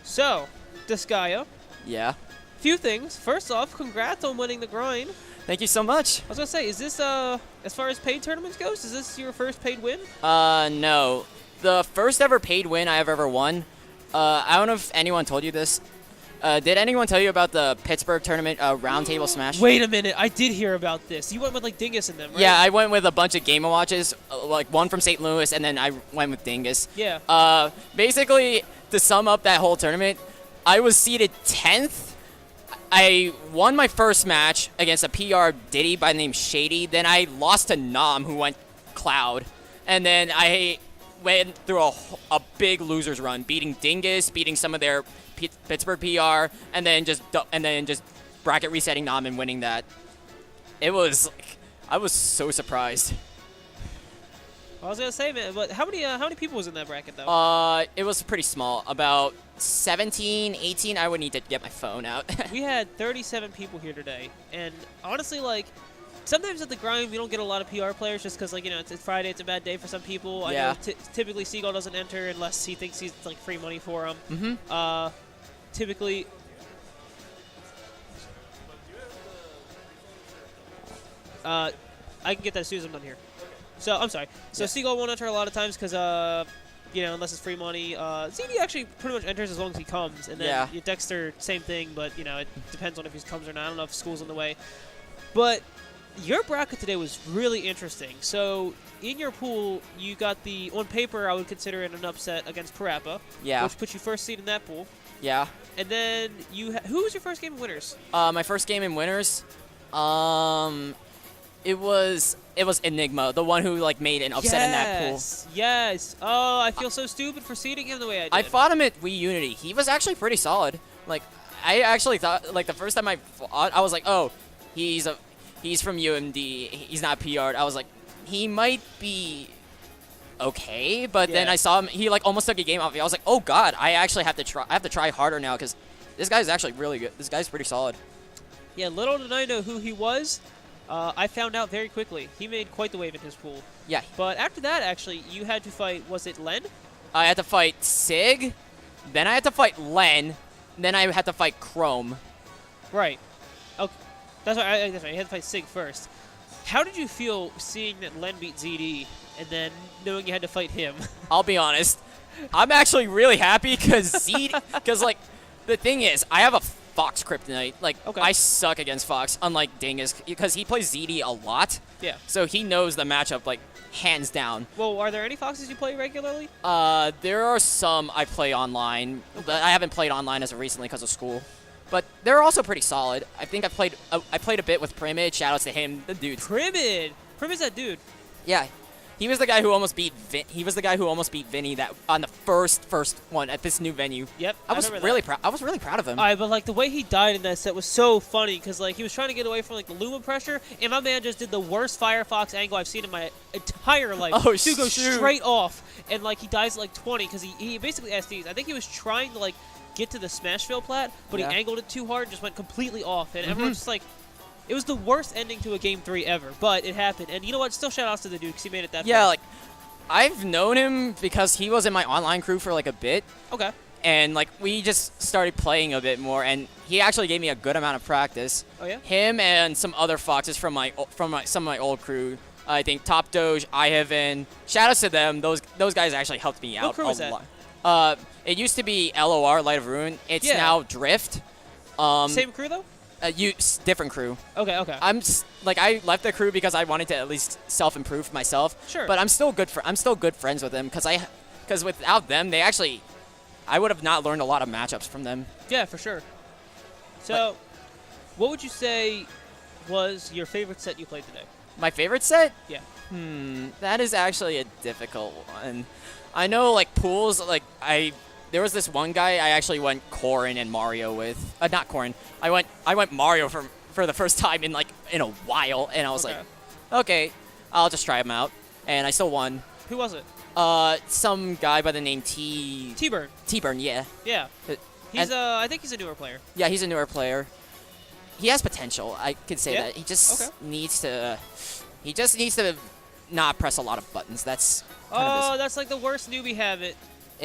So, Disgaea, Yeah. few things. First off, congrats on winning the grind. Thank you so much. I was gonna say, is this as far as paid tournaments goes, is this your first paid win? No. The first ever paid win I have ever won. I don't know if anyone told you this. Did anyone tell you about the Pittsburgh tournament round table smash? Wait a minute, I did hear about this. You went with like Dingus in them, right? Yeah, I went with a bunch of Game & Watches, like one from St. Louis, and then I went with Dingus. Yeah. Basically, to sum up that whole tournament, I was seeded 10th. I won my first match against a PR Diddy by the name Shady. Then I lost to Nam, who went Cloud. And then I went through a big losers run, beating Dingus, beating some of their Pittsburgh PR, and then just bracket resetting Nam and winning that. It was like, I was so surprised. I was gonna say, man, but how many people was in that bracket though? It was pretty small, about 17, 18. I would need to get my phone out. We had 37 people here today, and honestly, like, sometimes at the grind we don't get a lot of PR players just because, like, you know, it's Friday, it's a bad day for some people. Yeah. I know typically Seagull doesn't enter unless he thinks he's like free money for him. Mm-hmm. Typically. I can get that as soon as I'm done here. So, I'm sorry. So, Yeah. Seagull won't enter a lot of times because, you know, unless it's free money. ZD actually pretty much enters as long as he comes. And then Yeah. Dexter, same thing, but, you know, it depends on if he comes or not. I don't know if school's on the way. But your bracket today was really interesting. So, in your pool, you got the, on paper, I would consider it an upset against Parappa. Yeah. Which puts you first seed in that pool. Yeah. And then who was your first game in winners? My first game in winners, it was Enigma, the one who like made an upset in that pool. Yes. Oh, I feel so stupid for seeding him the way I did. I fought him at Wii Unity. He was actually pretty solid. Like, I actually thought, like, the first time I fought, I was like, oh, he's from UMD. He's not PR'd. I was like, he might be okay, but then I saw him. He like almost took a game off me. I was like, oh god, I actually have to try. I have to try harder now because this guy's actually really good. This guy's pretty solid. Yeah, little did I know who he was. I found out very quickly. He made quite the wave in his pool. Yeah. But after that, actually, you had to fight, was it Len? I had to fight Sig, then I had to fight Len, then I had to fight Chrome. Right. Okay. That's right. That's right. You had to fight Sig first. How did you feel seeing that Len beat ZD and then knowing you had to fight him? I'll be honest. I'm actually really happy because like, the thing is, I have a Fox Kryptonite. Like, Okay. I suck against Fox, unlike Dingus, because he plays ZD a lot. Yeah. So he knows the matchup, like, hands down. Well, are there any Foxes you play regularly? There are some I play online, but I haven't played online as of recently because of school. But they're also pretty solid. I think I played a bit with Primid. Shoutouts to him, the dude. Primid. Primid's that dude. Yeah, he was the guy who almost beat Vinny that on the first one at this new venue. Yep. I was really proud. I was really proud of him. Alright, but like the way he died in that set was so funny because like he was trying to get away from like the Luma pressure, and my man just did the worst Firefox angle I've seen in my entire life. Oh, Dude goes shoot. straight off, and like he dies at like 20 because he basically SDs. I think he was trying to like get to the Smashville plat, but Yeah. he angled it too hard, and just went completely off, and everyone's just like. It was the worst ending to a Game 3 ever, but it happened. And you know what? Still shout-outs to the dude because he made it that Yeah, far. like, I've known him because he was in my online crew for like a bit, Okay. and like we just started playing a bit more, and he actually gave me a good amount of practice. Oh, yeah? Him and some other Foxes from some of my old crew. I think Top Doge, I Heaven. Shoutouts to them. Those guys actually helped me out crew a is that? lot. It used to be LOR, Light of Ruin. It's Yeah. now Drift. Same crew, though? Different crew. Okay, okay. I left the crew because I wanted to at least self-improve myself. Sure. But I'm still good friends with them because without them, I would have not learned a lot of matchups from them. Yeah, for sure. So, what would you say was your favorite set you played today? My favorite set? Yeah. That is actually a difficult one. I know, like, pools, like, there was this one guy I actually went Corrin and Mario with. Not Corrin. I went Mario for the first time in a while, and I was like, okay, I'll just try him out, and I still won. Who was it? Some guy by the name T-Burn, yeah. Yeah. He's I think he's a newer player. Yeah, he's a newer player. He has potential. I could say Yeah? that. He just Okay. needs to. He just needs to not press a lot of buttons. That's kind of Oh, that's like the worst newbie habit.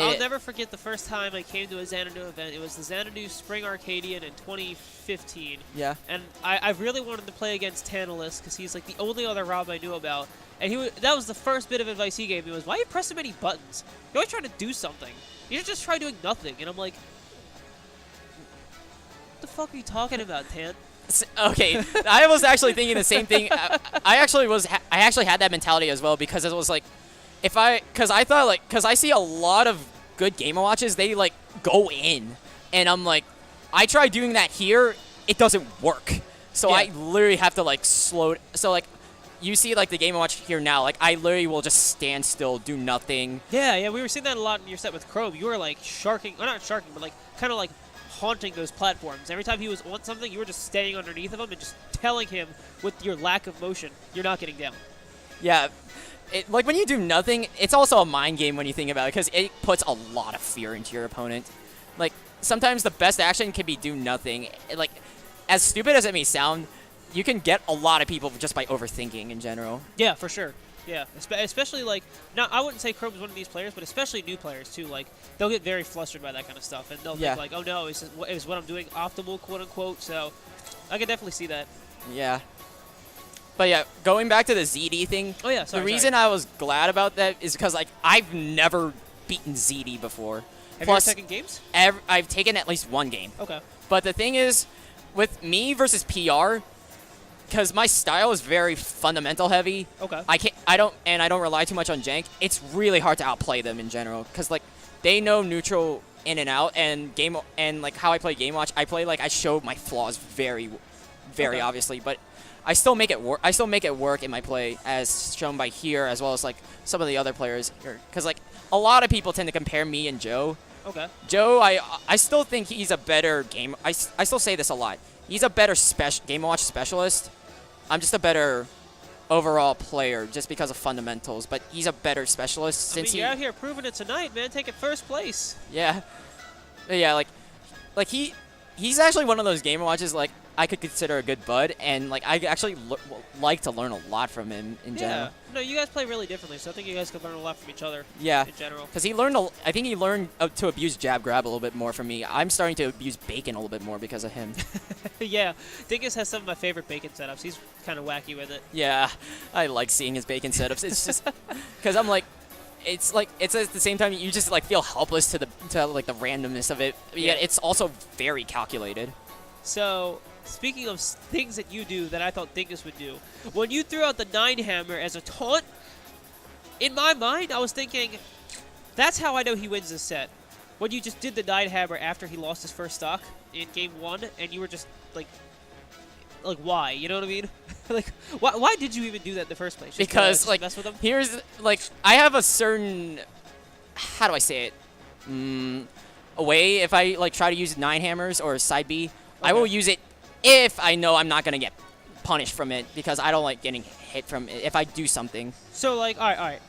I'll never forget the first time I came to a Xanadu event. It was the Xanadu Spring Arcadian in 2015. Yeah. And I really wanted to play against Tantalus because he's like the only other Rob I knew about. And that was the first bit of advice he gave me was, why you press so many buttons? You're always trying to do something. You should just try doing nothing. And I'm like, what the fuck are you talking about, Tan? Okay, I was actually thinking the same thing. I actually had that mentality as well because it was like, because I see a lot of good Game & Watches, they like go in, and I'm like, I try doing that here, it doesn't work. So I literally have to like slow. So like, you see like the Game & Watch here now, like I literally will just stand still, do nothing. Yeah, we were seeing that a lot in your set with Chrome. You were like sharking, or not sharking, but like kind of like haunting those platforms. Every time he was on something, you were just staying underneath of him and just telling him with your lack of motion, you're not getting down. Yeah, like when you do nothing, it's also a mind game when you think about it because it puts a lot of fear into your opponent. Like sometimes the best action can be do nothing. Like as stupid as it may sound, you can get a lot of people just by overthinking in general. Yeah, for sure. Yeah, especially like, I wouldn't say Chrome's one of these players, but especially new players too. Like they'll get very flustered by that kind of stuff, and they'll think like, oh no, is what I'm doing optimal, quote unquote? So I can definitely see that. Yeah. But yeah, going back to the ZD thing. Oh yeah, the reason I was glad about that is because like I've never beaten ZD before. Have you ever taken games? I've taken at least one game. Okay. But the thing is, with me versus PR, because my style is very fundamental heavy. Okay. I don't rely too much on jank. It's really hard to outplay them in general because like they know neutral in and out and like how I play Game Watch. I show my flaws very obviously, but I still make it work. I still make it work in my play as shown by here as well as like some of the other players here because like a lot of people tend to compare me and Joe. Okay. Joe, I still think he's a better game. I still say this a lot. He's a better Game Watch specialist. I'm just a better overall player just because of fundamentals, but he's a better specialist since you're out here proving it tonight, man. Taking first place. Yeah. Yeah, like he's actually one of those Game Watches like I could consider a good bud, and like I actually like to learn a lot from him in general. No, you guys play really differently, so I think you guys could learn a lot from each other. Yeah. In general. Because I think he learned to abuse jab grab a little bit more from me. I'm starting to abuse bacon a little bit more because of him. Yeah, Dingus has some of my favorite bacon setups. He's kind of wacky with it. Yeah, I like seeing his bacon setups. It's just because I'm like, it's at the same time you just like feel helpless to like the randomness of it. Yeah, it's also very calculated. So, speaking of things that you do that I thought Dingus would do, when you threw out the 9-hammer as a taunt, in my mind, I was thinking, that's how I know he wins this set. When you just did the 9-hammer after he lost his first stock in Game 1, and you were just, like why? You know what I mean? Like, why did you even do that in the first place? Just because, like, mess with him? Here's, like, I have a certain, how do I say it? A way, if I, like, try to use 9 hammers or side B, I will use it if I know I'm not going to get punished from it because I don't like getting hit from it if I do something. So, like, all right.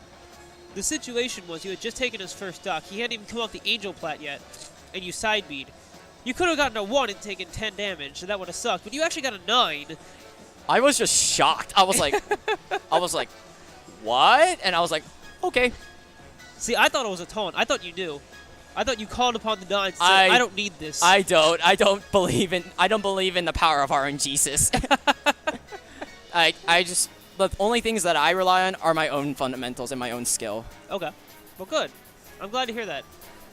The situation was you had just taken his first stock. He hadn't even come off the Angel Plat yet, and you side beat. You could have gotten a 1 and taken 10 damage, so that would have sucked. But you actually got a 9. I was just shocked. I was like, what? And I was like, okay. See, I thought it was a taunt. I thought you knew. I thought you called upon the 9 and said, I don't need this. I don't believe in the power of RNGesus. The only things that I rely on are my own fundamentals and my own skill. Okay. Well, good. I'm glad to hear that.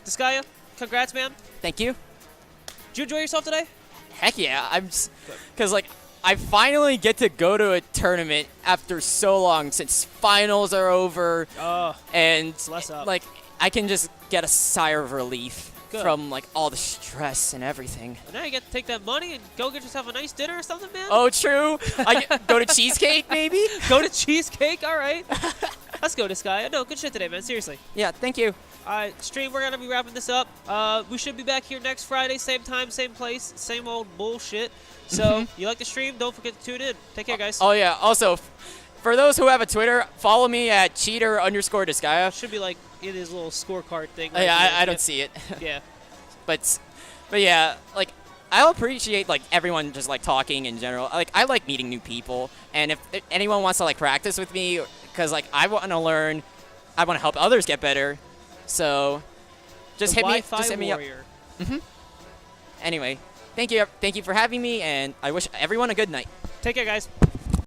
Disgaea, congrats, man. Thank you. Did you enjoy yourself today? Heck yeah. Because, like, I finally get to go to a tournament after so long since finals are over. And, less up. like, I can just get a sigh of relief from, like, all the stress and everything. And now you get to take that money and go get yourself a nice dinner or something, man? Oh, true. Go to Cheesecake, maybe? Go to Cheesecake? All right. Let's go, Disgaea. No, good shit today, man. Seriously. Yeah, thank you. All right, stream, we're going to be wrapping this up. We should be back here next Friday, same time, same place, same old bullshit. So, you like the stream? Don't forget to tune in. Take care, guys. Oh, yeah. Also, for those who have a Twitter, follow me at cheater_Disgaea. Should be like in his little scorecard thing. Right I don't see it. Yeah. But yeah, like, I'll appreciate, like, everyone just, like, talking in general. Like, I like meeting new people. And if anyone wants to, like, practice with me, because, like, I want to learn, I want to help others get better. So, Just the hit me. Wi-Fi Just hit me up. warrior. Anyway, thank you for having me, and I wish everyone a good night. Take care, guys.